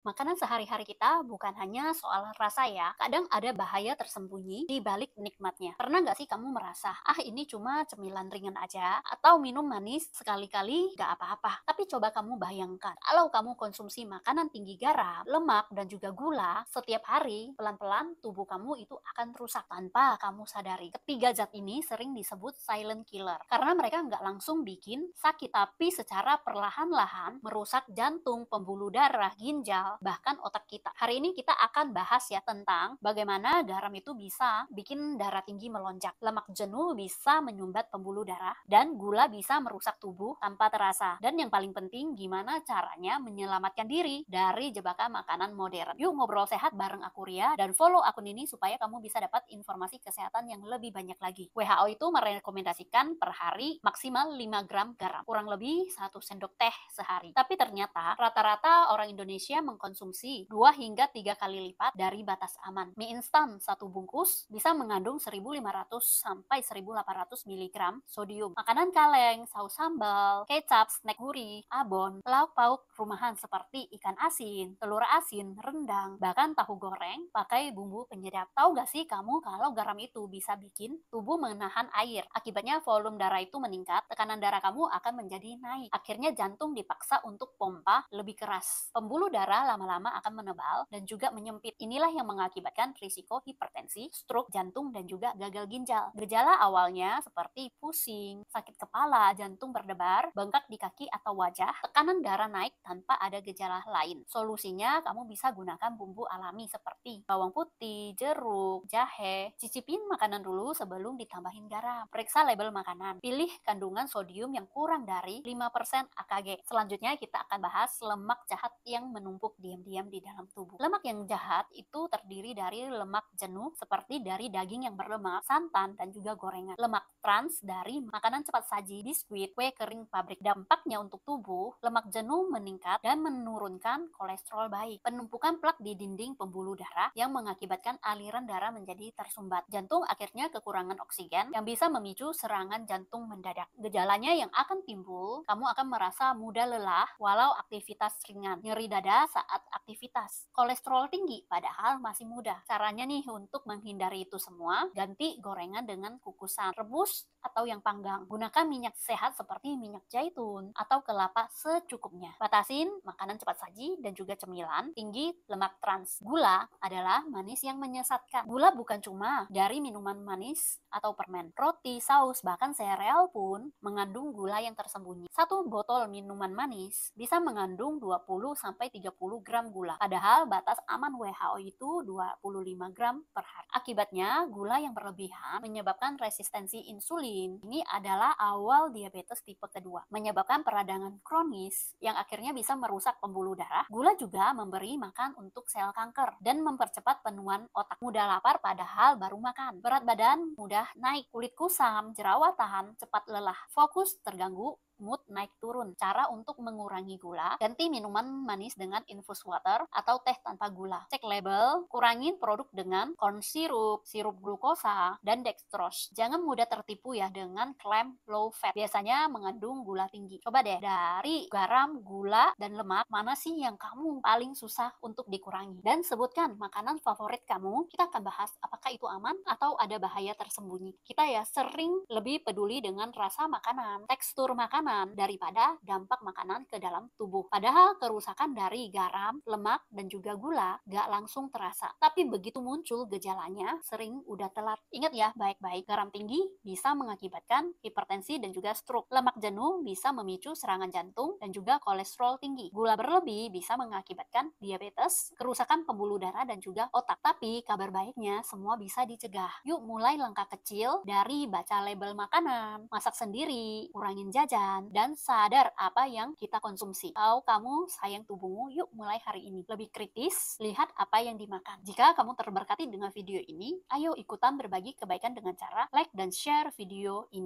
Makanan sehari-hari kita bukan hanya soal rasa ya, kadang ada bahaya tersembunyi di balik nikmatnya. Pernah nggak sih kamu merasa, ini cuma cemilan ringan aja, atau minum manis sekali-kali nggak apa-apa. Tapi coba kamu bayangkan, kalau kamu konsumsi makanan tinggi garam, lemak, dan juga gula, setiap hari, pelan-pelan tubuh kamu itu akan rusak tanpa kamu sadari. Ketiga zat ini sering disebut silent killer, karena mereka nggak langsung bikin sakit, tapi secara perlahan-lahan merusak jantung, pembuluh darah, ginjal, bahkan otak kita. Hari ini kita akan bahas ya tentang bagaimana garam itu bisa bikin darah tinggi melonjak, lemak jenuh bisa menyumbat pembuluh darah, dan gula bisa merusak tubuh tanpa terasa. Dan yang paling penting, gimana caranya menyelamatkan diri dari jebakan makanan modern. Yuk ngobrol sehat bareng aku Ria, dan follow akun ini supaya kamu bisa dapat informasi kesehatan yang lebih banyak lagi. WHO itu merekomendasikan per hari maksimal 5 gram garam, kurang lebih 1 sendok teh sehari. Tapi ternyata rata-rata orang Indonesia mengkonsumsi 2 hingga 3 kali lipat dari batas aman. Mie instan satu bungkus bisa mengandung 1.500 sampai 1.800 mg sodium. Makanan kaleng, saus sambal, kecap, snack gurih, abon, lauk pauk rumahan seperti ikan asin, telur asin, rendang, bahkan tahu goreng pakai bumbu penyedap. Tahu gak sih kamu kalau garam itu bisa bikin tubuh menahan air? Akibatnya volume darah itu meningkat, tekanan darah kamu akan menjadi naik. Akhirnya jantung dipaksa untuk pompa lebih keras. Pembuluh darah lama-lama akan menebal dan juga menyempit. Inilah yang mengakibatkan risiko hipertensi, stroke jantung, dan juga gagal ginjal. Gejala awalnya seperti pusing, sakit kepala, jantung berdebar, bengkak di kaki atau wajah, tekanan darah naik tanpa ada gejala lain. Solusinya kamu bisa gunakan bumbu alami seperti bawang putih, jeruk, jahe. Cicipin makanan dulu sebelum ditambahin garam. Periksa label makanan. Pilih kandungan sodium yang kurang dari 5% AKG. Selanjutnya kita akan bahas lemak jahat yang menumpuk diam-diam di dalam tubuh. Lemak yang jahat itu terdiri dari lemak jenuh seperti dari daging yang berlemak, santan, dan juga gorengan. Lemak trans dari makanan cepat saji, biskuit, kue kering pabrik. Dampaknya untuk tubuh, lemak jenuh meningkat dan menurunkan kolesterol baik. Penumpukan plak di dinding pembuluh darah yang mengakibatkan aliran darah menjadi tersumbat. Jantung akhirnya kekurangan oksigen yang bisa memicu serangan jantung mendadak. Gejalanya yang akan timbul, kamu akan merasa mudah lelah walau aktivitas ringan, nyeri dada saat aktivitas, kolesterol tinggi padahal masih muda. Caranya nih untuk menghindari itu semua, ganti gorengan dengan kukusan, rebus atau yang panggang. Gunakan minyak sehat seperti minyak zaitun atau kelapa secukupnya. Batasin makanan cepat saji dan juga cemilan tinggi lemak trans. Gula adalah manis yang menyesatkan. Gula bukan cuma dari minuman manis atau permen. Roti, saus, bahkan sereal pun mengandung gula yang tersembunyi. Satu botol minuman manis bisa mengandung 20-30 gram gula. Padahal batas aman WHO itu 25 gram per hari. Akibatnya, gula yang berlebihan menyebabkan resistensi insulin. Ini adalah awal diabetes tipe kedua, menyebabkan peradangan kronis yang akhirnya bisa merusak pembuluh darah. Gula juga memberi makan untuk sel kanker dan mempercepat penuaan otak. Mudah lapar padahal baru makan. Berat badan mudah naik, kulit kusam, jerawatan, cepat lelah, fokus terganggu, mood naik turun. Cara untuk mengurangi gula, ganti minuman manis dengan infus water atau teh tanpa gula. Cek label, kurangin produk dengan corn syrup, sirup glukosa, dan dextrose. Jangan mudah tertipu ya dengan klaim low fat. Biasanya mengandung gula tinggi. Coba deh, dari garam, gula, dan lemak, mana sih yang kamu paling susah untuk dikurangi? Dan sebutkan makanan favorit kamu. Kita akan bahas apakah itu aman atau ada bahaya tersembunyi. Kita ya sering lebih peduli dengan rasa makanan, tekstur makanan, daripada dampak makanan ke dalam tubuh. Padahal kerusakan dari garam, lemak, dan juga gula gak langsung terasa. Tapi begitu muncul gejalanya, sering udah telat. Ingat ya baik-baik, garam tinggi bisa mengakibatkan hipertensi dan juga stroke. Lemak jenuh bisa memicu serangan jantung dan juga kolesterol tinggi. Gula berlebih bisa mengakibatkan diabetes, kerusakan pembuluh darah, dan juga otak. Tapi kabar baiknya semua bisa dicegah. Yuk mulai langkah kecil dari baca label makanan, masak sendiri, kurangin jajan, dan sadar apa yang kita konsumsi. Kalau kamu sayang tubuhmu, yuk mulai hari ini. Lebih kritis, lihat apa yang dimakan. Jika kamu terberkati dengan video ini, ayo ikutan berbagi kebaikan dengan cara like dan share video ini.